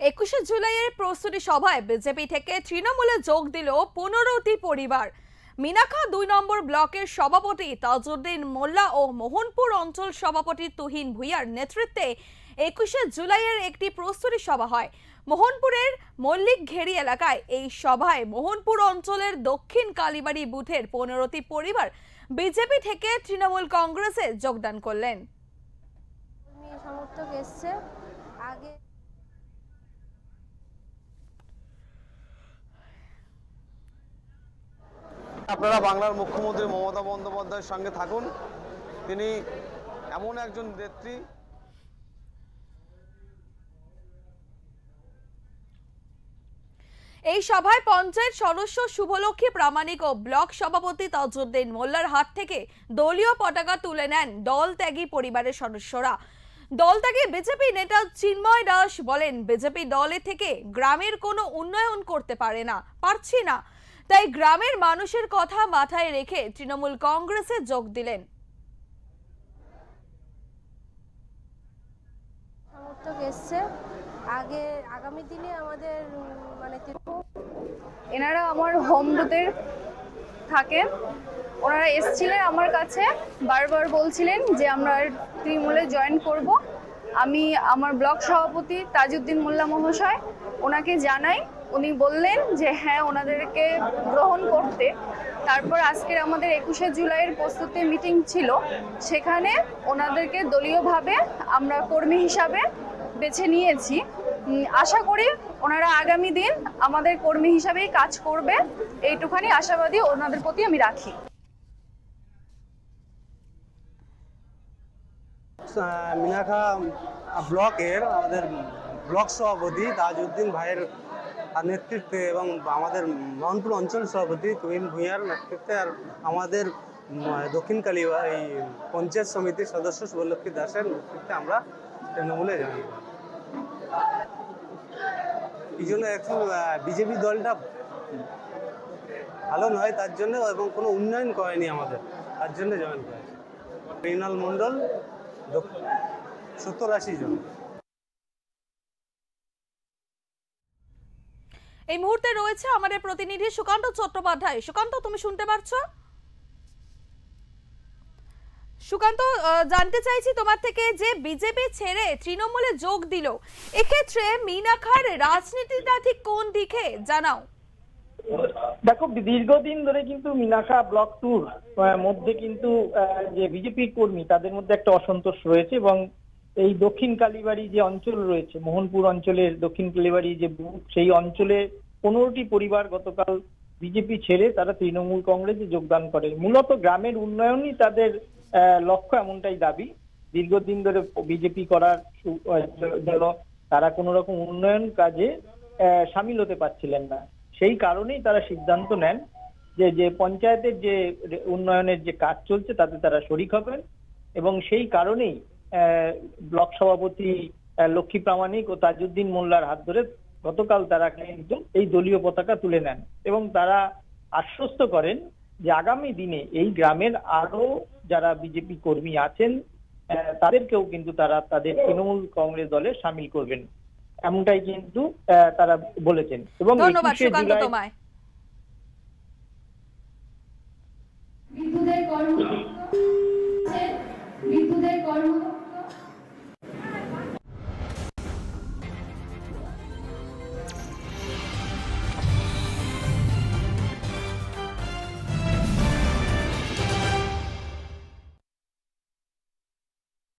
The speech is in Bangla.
21শে জুলাইয়ের প্রস্তুতি সভায় বিজেপি থেকে তৃণমূলে যোগ দিল 15টি পরিবার। মিনাখা 2 নম্বর ব্লকের সভাপতি তাজউদ্দিন মোল্লা ও মোহনপুর অঞ্চল সভাপতি তুহিন ভুঁইয়ার নেতৃত্বে 21শে জুলাইয়ের একটি প্রস্তুতি সভা হয়। মোহনপুরের মল্লিক ঘেরি এলাকায় এই সভায় মোহনপুর অঞ্চলের দক্ষিণ কালীবাড়ি বুথের 15টি পরিবার বিজেপি থেকে তৃণমূল কংগ্রেসে যোগদান করলেন। সমর্থক এসছে আগে আপনারা বাংলার মুখ্যমন্ত্রী মমতা বন্দ্যোপাধ্যায়ের সঙ্গে থাকুন। তিনি এমন একজন নেত্রী। এই সভায় পঞ্চায়েত সদস্য শুভলক্ষ্মী প্রামাণিক ও ব্লক সভাপতি তাজউদ্দিন মোল্লার হাত থেকে দলীয় পতাকা তুলে নেন দল ত্যাগী পরিবারের সদস্যরা। দল ত্যাগী বিজেপি নেতা চিন্ময় দাস বলেন, বিজেপি দলে থেকে গ্রামের কোনো উন্নয়ন করতে পারছি না, তাই গ্রামের মানুষের কথা মাথায় রেখে তৃণমূল কংগ্রেসে যোগ দিলেন। সমর্থক এসছে আগামী দিনে আমাদের এনারা আমার হোম বুথের থাকেন। ওনারা এসেছিলেন আমার কাছে, বারবার বলছিলেন যে আমরা তৃণমূলে জয়েন করব। আমি আমার ব্লক সভাপতি তাজউদ্দিন মোল্লা মহাশয় ওনাকে জানাই, উনি বললেন যে হ্যাঁ ওনাদেরকে গ্রহণ করতে। তারপর আজকের আমাদের 21শে জুলাইয়ের প্রস্তুতি মিটিং ছিল, সেখানে ওনাদেরকে দলীয়ভাবে আমরা কর্মী হিসাবে বেছে নিয়েছি। আশা করি ওনারা আগামী দিন আমাদের কর্মী হিসাবেই কাজ করবে, এইটুখানি আশাবাদী ওনাদের প্রতি আমি রাখি। মিনাখা ব্লকের আমাদের ব্লক সভাপতি তাজউদ্দিন ভাইয়ের নেতৃত্বে এবং আমাদের মোহনপুর অঞ্চল সভাপতি তুহিন ভুঁইয়ার নেতৃত্বে আর আমাদের দক্ষিণ কালীবাড়ি পঞ্চায়েত সমিতির সদস্য শুভলক্ষ্মী দাসের নেতৃত্বে আমরা তৃণমূলে যাই। এই জন্য এখন বিজেপি দলটা ভালো নয় তার জন্য, এবং কোনো উন্নয়ন করেনি আমাদের, তার জন্য জয়েন করেছে। রিনাল মণ্ডল 70-80 জন। এই মুহূর্তে রয়েছে আমাদের প্রতিনিধি সুকান্ত চট্টোপাধ্যায়। সুকান্ত, তুমি শুনতে পারছো? সুকান্ত, জানতে চাইছি তোমার থেকে যে বিজেপি ছেড়ে তৃণমূলে যোগ দিল, এক্ষেত্রে মিনাখার রাজনীতিটা ঠিক কোন দিকে জানাও। দেখো, দীর্ঘদিন ধরে কিন্তু মিনাখা ব্লক 2 মধ্যে কিন্তু যে বিজেপি কর্মী তাদের মধ্যে একটা অসন্তোষ রয়েছে, এবং এই দক্ষিণ কালীবাড়ি যে অঞ্চল রয়েছে, মোহনপুর অঞ্চলের দক্ষিণ কালীবাড়ি যে বুথ, সেই অঞ্চলে 15টি পরিবার গতকাল বিজেপি ছেড়ে তারা তৃণমূল কংগ্রেসে যোগদান করে। মূলত গ্রামের উন্নয়নই তাদের লক্ষ্য, এমনটাই দাবি। দীর্ঘদিন ধরে বিজেপি করার জন্য তারা কোনো রকম উন্নয়ন কাজে সামিল হতে পারছিলেন না। সেই কারণেই তারা সিদ্ধান্ত নেন যে পঞ্চায়েতের যে উন্নয়নের যে কাজ চলছে তাতে তারা শরিক হবেন, এবং সেই কারণেই ব্লক সভাপতি লক্ষ্মী প্রামাণিক ও তাজউদ্দিন মোল্লার হাত ধরে গতকাল তারা কিন্তু এই দলীয় পতাকা তুলে নেন, এবং তারা আশ্বস্ত করেন যে আগামী দিনে এই গ্রামের আরো যারা বিজেপি কর্মী আছেন তাদেরকেও কিন্তু তারা তাদের তৃণমূল কংগ্রেস দলে সামিল করবেন, এমনটাই কিন্তু তারা বলেছেন। এবং ধন্যবাদ সুকান্ত তোমায়।